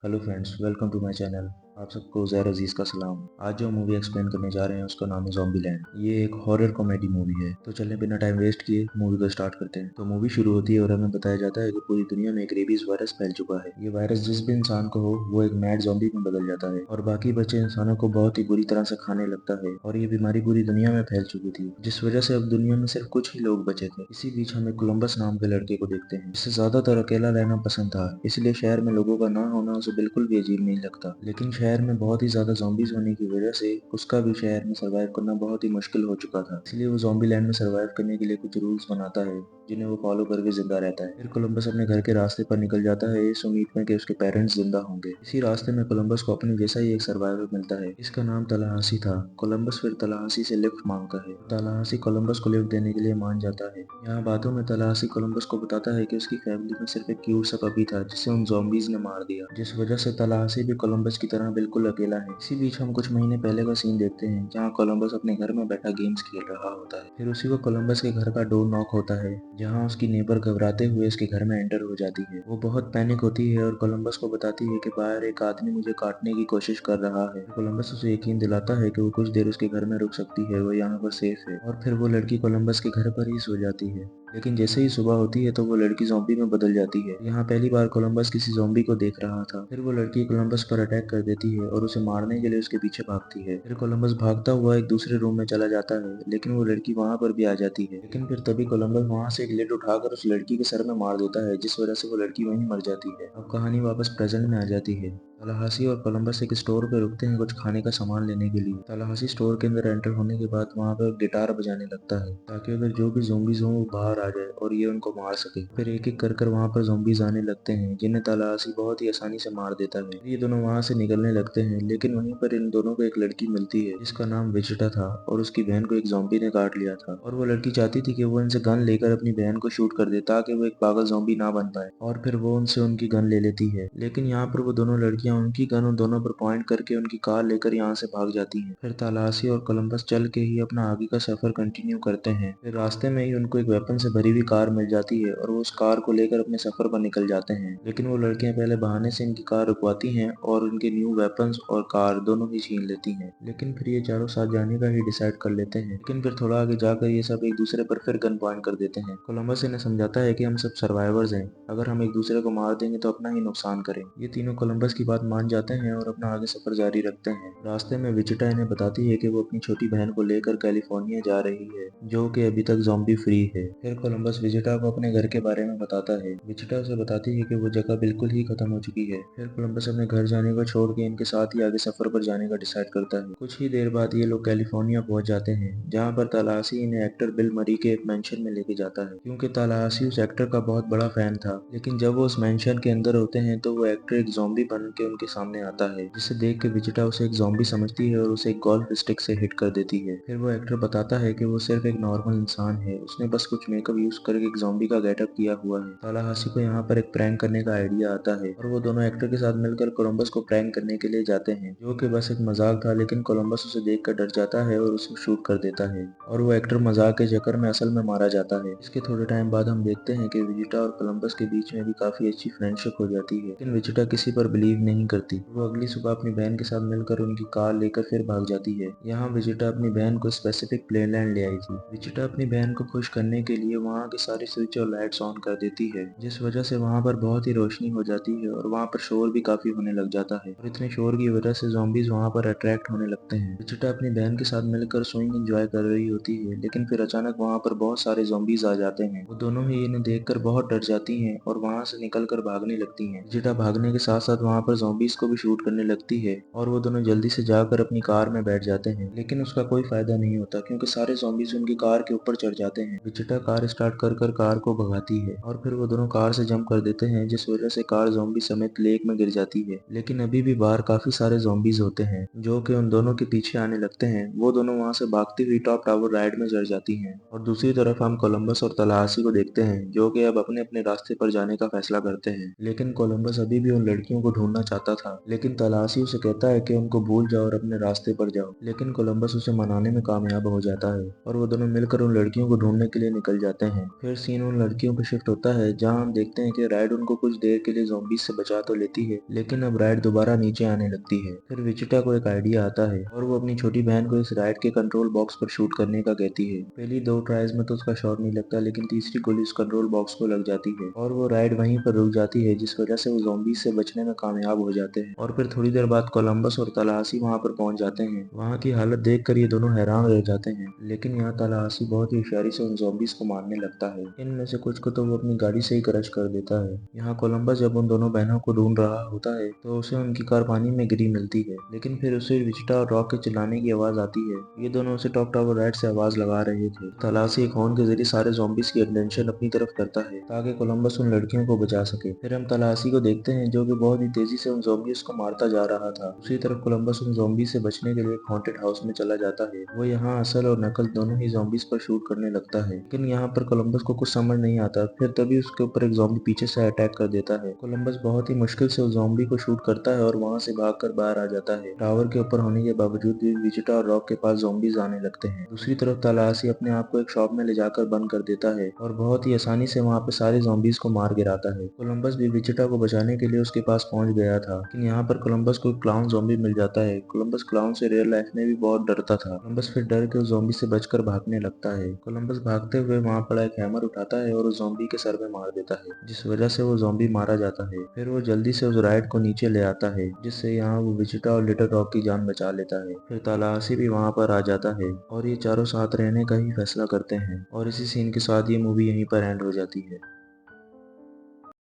Hello friends, welcome to my channel. आप सबको ज़ैर अजीज़ का सलाम। आज जो मूवी एक्सप्लेन करने जा रहे हैं उसका नाम है ज़ॉम्बीलैंड। ये एक हॉरर कॉमेडी मूवी है। तो चलें बिना टाइम वेस्ट किए मूवी को स्टार्ट करते हैं। तो मूवी शुरू होती है और हमें बताया जाता है कि पूरी दुनिया में एक रेबीज वायरस फैल चुका है। ये वायरस जिस भी इंसान को हो वो एक मैड ज़ॉम्बी में बदल जाता है और बाकी बचे इंसानों को बहुत ही बुरी तरह से खाने लगता है। और ये बीमारी पूरी दुनिया में फैल चुकी थी, जिस वजह से अब दुनिया में सिर्फ कुछ ही लोग बचे थे। इसी बीच हमें कोलंबस नाम के लड़के को देखते हैं, जिसे ज्यादातर अकेला रहना पसंद था, इसलिए शहर में लोगों का ना होना उसे बिल्कुल भी अजीब नहीं लगता। लेकिन शहर में बहुत ही ज्यादा zombies होने की वजह से उसका भी शहर में सरवाइव करना बहुत ही मुश्किल हो चुका था। इसलिए वो ज़ॉम्बी लैंड में सरवाइव करने के लिए कुछ रूल्स बनाता है जिन्हें वो फॉलो करके जिंदा रहता है। फिर कोलंबस अपने घर के रास्ते पर निकल जाता है इस उम्मीद में कि उसके पेरेंट्स जिंदा होंगे। इसी रास्ते में कोलंबस को अपने जैसा ही एक सर्वाइवर मिलता है। इसका नाम तलाहासी था। कोलंबस फिर तलाहासी से लिफ्ट मांगता है। तलाहासी कोलंबस को लिफ्ट देने के लिए मान जाता है। यहाँ बातों में तलाहासी कोलंबस को बताता है कि उसकी फैमिली में सिर्फ एक क्यूट सा पपी था जिसे उन zombies ने मार दिया, जिस वजह से तलाहासी भी कोलंबस की तरह बिल्कुल अकेला है। इसी बीच हम कुछ महीने पहले का सीन देखते हैं जहाँ कोलंबस अपने घर में बैठा गेम्स खेल रहा होता है। फिर उसी को कोलंबस के घर का डोर नॉक होता है, जहाँ उसकी नेबर घबराते हुए उसके घर में एंटर हो जाती है। वो बहुत पैनिक होती है और कोलंबस को बताती है कि बाहर एक आदमी मुझे काटने की कोशिश कर रहा है। कोलंबस उसे यकीन दिलाता है कि वो कुछ देर उसके घर में रुक सकती है, वो यहाँ पर सेफ है। और फिर वो लड़की कोलंबस के घर पर ही सो जाती है। लेकिन जैसे ही सुबह होती है तो वो लड़की ज़ॉम्बी में बदल जाती है। यहाँ पहली बार कोलंबस किसी ज़ॉम्बी को देख रहा था। फिर वो लड़की कोलंबस पर अटैक कर देती है और उसे मारने के लिए उसके पीछे भागती है। फिर कोलंबस भागता हुआ एक दूसरे रूम में चला जाता है, लेकिन वो लड़की वहाँ पर भी आ जाती है। लेकिन फिर तभी कोलंबस वहाँ से एक लेड उठाकर उस लड़की के सर में मार देता है, जिस वजह से वो लड़की वहीं मर जाती है। अब कहानी वापस प्रेजेंट में आ जाती है। तलाहासी और कोलंबस एक स्टोर पे रुकते हैं कुछ खाने का सामान लेने के लिए। तलाहासी स्टोर के अंदर एंटर होने के बाद वहाँ पर गिटार बजाने लगता है ताकि अगर जो भी zombies हों वो बाहर आ जाए और ये उनको मार सके। फिर एक एक कर कर वहाँ पर zombies आने लगते हैं जिन्हें तलाहासी बहुत ही आसानी से मार देता है। ये दोनों वहाँ से निकलने लगते हैं, लेकिन वहीं पर इन दोनों को एक लड़की मिलती है जिसका नाम विजिटा था और उसकी बहन को एक zombie ने काट लिया था। और वो लड़की चाहती थी कि वो इनसे गन लेकर अपनी बहन को शूट कर दे ताकि वो एक पागल zombie ना बन पाए, और फिर वो उनसे उनकी गन ले लेती है। लेकिन यहाँ पर वो दोनों लड़कियां उनकी गन उन दोनों पर पॉइंट करके उनकी कार लेकर यहाँ से भाग जाती हैं। फिर तलाशी और कोलंबस चल के ही अपना आगे का सफर कंटिन्यू करते हैं। फिर रास्ते में ही उनको एक वेपन से भरी हुई कार मिल जाती है और वो उस कार को लेकर अपने सफर पर निकल जाते हैं। लेकिन वो लड़कियां पहले बहाने से इनकी कार रुकवाती हैं और उनके न्यू वेपन्स और कार दोनों ही छीन लेती हैं। लेकिन फिर ये चारों साथ जाने का ही डिसाइड कर लेते हैं। लेकिन फिर थोड़ा आगे जाकर ये सब एक दूसरे पर फिर गन पॉइंट कर देते हैं। कोलंबस इन्हें समझाता है कि हम सब सर्वाइवर्स हैं, अगर हम एक दूसरे को मार देंगे तो अपना ही नुकसान करें। ये तीनों कोलंबस की बात मान जाते हैं और अपना आगे सफर जारी रखते हैं। रास्ते में विचिटा इन्हें बताती है कि वो अपनी छोटी बहन को लेकर कैलिफोर्निया जा रही है, जो कि अभी तक ज़ॉम्बी फ्री है। फिर कोलंबस विजिटा को अपने घर के बारे में बताता है। विजिटा उसे बताती है कि वो जगह बिल्कुल ही खत्म हो चुकी है। फिर कोलंबस अपने घर जाने को छोड़ के इनके साथ ही आगे सफर पर जाने का डिसाइड करता है। कुछ ही देर बाद ये लोग कैलिफोर्निया पहुंच जाते हैं, जहाँ पर तलाशी इन्हें एक्टर बिल मरी के एक मेंशन में लेके जाता है, क्योंकि तलाशी उस एक्टर का बहुत बड़ा फैन था। लेकिन जब वो उस मेंशन के अंदर होते हैं तो वो एक्टर एक ज़ॉम्बी बन के उनके सामने आता है, जिसे देख के विजिटा उसे एक ज़ॉम्बी समझती है और उसे एक गोल्फ स्टिक से हिट कर देती है। फिर वो एक्टर बताता है कि वो सिर्फ एक नॉर्मल इंसान है, उसने बस कुछ मेकअप यूज करके एक ज़ॉम्बी का गेटअप किया हुआ है। तालाहासी को यहाँ पर एक प्रैंक करने का आइडिया आता है और वो दोनों एक्टर के साथ मिलकर कोलंबस को प्रैंक करने के लिए जाते हैं, जो कि बस एक मजाक था। लेकिन कोलंबस उसे देखकर डर जाता है और उसे शूट कर देता है और वो एक्टर मजाक के चक्कर में असल में मारा जाता है। इसके थोड़े टाइम बाद हम देखते हैं कि विजिटा और कोलंबस के बीच में भी काफी अच्छी फ्रेंडशिप हो जाती है, लेकिन विजिटा किसी पर बिलीव नहीं करती। वो अगली सुबह अपनी बहन के साथ मिलकर उनकी कार लेकर फिर भाग जाती है। यहाँ विजिटा अपनी बहन को स्पेसिफिक प्लेलैंड ले आई थी। विजिटा अपनी बहन को खुश करने के लिए वहाँ के सारे स्विच और लाइट्स ऑन कर देती है, जिस वजह से वहाँ पर बहुत ही रोशनी हो जाती है और वहाँ पर शोर भी काफी होने लग जाता है, और इतने शोर की वजह से zombies वहाँ पर अट्रैक्ट होने लगते हैं। विजिटा अपनी बहन के साथ मिलकर स्विंग एंजॉय कर रही होती है, लेकिन फिर अचानक वहाँ पर बहुत सारे zombies आ जाते हैं। वो दोनों ही इन्हें देखकर बहुत डर जाती हैं और वहाँ से निकलकर भागने लगती हैं। विजिटा भागने के साथ साथ वहाँ पर zombies को भी शूट करने लगती है और वो दोनों जल्दी से जाकर अपनी कार में बैठ जाते हैं, लेकिन उसका कोई फायदा नहीं होता क्योंकि सारे zombies उनकी कार के ऊपर चढ़ जाते हैं। विजिटा कार स्टार्ट कर कर कार को भगाती है और फिर वो दोनों कार से जंप कर देते हैं, जिस वजह से कार ज़ॉम्बी समेत लेक में गिर जाती है। लेकिन अभी भी बाहर काफी सारे zombies होते हैं जो कि उन दोनों के पीछे आने लगते हैं। वो दोनों वहाँ से भागती हुई टॉप टावर राइड में चढ़ जाती हैं और दूसरी तरफ हम कोलंबस और तलाशी को देखते हैं, जो कि अब अपने अपने रास्ते पर जाने का फैसला करते हैं। लेकिन कोलंबस अभी भी उन लड़कियों को ढूंढना चाहता था, लेकिन तलाशी उसे कहता है कि उनको भूल जाओ और अपने रास्ते पर जाओ। लेकिन कोलंबस उसे मनाने में कामयाब हो जाता है और वो दोनों मिलकर उन लड़कियों को ढूंढने के लिए निकल जाते हैं। फिर सीन उन लड़कियों पर शिफ्ट होता है जहाँ हम देखते हैं कि राइड उनको कुछ देर के लिए ज़ॉम्बीज से बचा तो लेती है, लेकिन अब राइड दोबारा नीचे आने लगती है। फिर विचिटा को एक आइडिया आता है और वो अपनी छोटी बहन को इस राइड के कंट्रोल बॉक्स पर शूट करने का कहती है। पहली 2 ट्राइज में तो उसका शॉट नहीं लगता, लेकिन तीसरी गोली उस कंट्रोल बॉक्स को लग जाती है और वो राइड वहीं पर रुक जाती है, जिस वजह से वो ज़ॉम्बीज से बचने में कामयाब हो जाते हैं। और फिर थोड़ी देर बाद कोलंबस और तलाशी वहां पर पहुंच जाते हैं। वहां की हालत देखकर ये दोनों हैरान रह जाते हैं, लेकिन यहाँ तलाशी बहुत ही होशियारी से उन ज़ॉम्बीज को मारने लगता है। इनमें से कुछ को तो वो अपनी गाड़ी से ही क्रश कर देता है। यहाँ कोलंबस जब उन दोनों बहनों को ढूंढ रहा होता है तो उसे उनकी कार पानी में गिरी मिलती है, लेकिन फिर उसे विजिटा और रॉक के चिल्लाने की आवाज आती है। ये दोनों उसे टॉप टावर राइड से आवाज लगा रहे थे। तलाशी एक हॉर्न के जरिए सारे ज़ॉम्बीज की अटेंशन अपनी तरफ करता है ताकि कोलंबस उन लड़कियों को बचा सके। फिर हम तलाशी को देखते हैं जो कि बहुत ही तेजी से उन ज़ॉम्बीज को मारता जा रहा था। दूसरी तरफ कोलंबस उन ज़ॉम्बीज से बचने के लिए एक हॉन्टेड हाउस में चला जाता है। वो यहाँ असल और नकल दोनों ही ज़ॉम्बीज पर शूट करने लगता है, लेकिन यहाँ पर कोलंबस को कुछ समझ नहीं आता। फिर तभी उसके ऊपर एक ज़ॉम्बी पीछे से अटैक कर देता है। कोलंबस बहुत ही मुश्किल से उस ज़ॉम्बी को शूट करता है और वहाँ से भागकर बाहर आ जाता है। टावर के ऊपर होने के बावजूद भी विजिटा और रॉक के पास ज़ॉम्बीज आने लगते हैं। दूसरी तरफ तलाशी अपने आप को एक शॉप में ले जाकर बंद कर देता है और बहुत ही आसानी से वहाँ पे सारे ज़ॉम्बीज को मार गिराता है। कोलंबस भी विजिटा को बचाने के लिए उसके पास पहुंच गया था, लेकिन यहाँ पर कोलंबस को क्लाउन ज़ॉम्बी मिल जाता है। कोलंबस क्लाउन से रियल लाइफ में भी बहुत डरता था। कोलंबस फिर डर के उस ज़ॉम्बी से बचकर भागने लगता है। कोलंबस भागते हुए वहाँ पड़ा एक हैमर उठाता है और उस ज़ॉम्बी के सर में मार देता है, जिस वजह से वो ज़ॉम्बी मारा जाता है। फिर वो जल्दी से उस राइड को नीचे ले आता है, जिससे यहाँ वो विजिटा और लिटिल रॉक की जान बचा लेता है। फिर तलाशी भी वहाँ पर आ जाता है और ये चारों साथ रहने का ही फैसला करते हैं और इसी सीन के साथ ये मूवी यहीं पर एंड हो जाती है।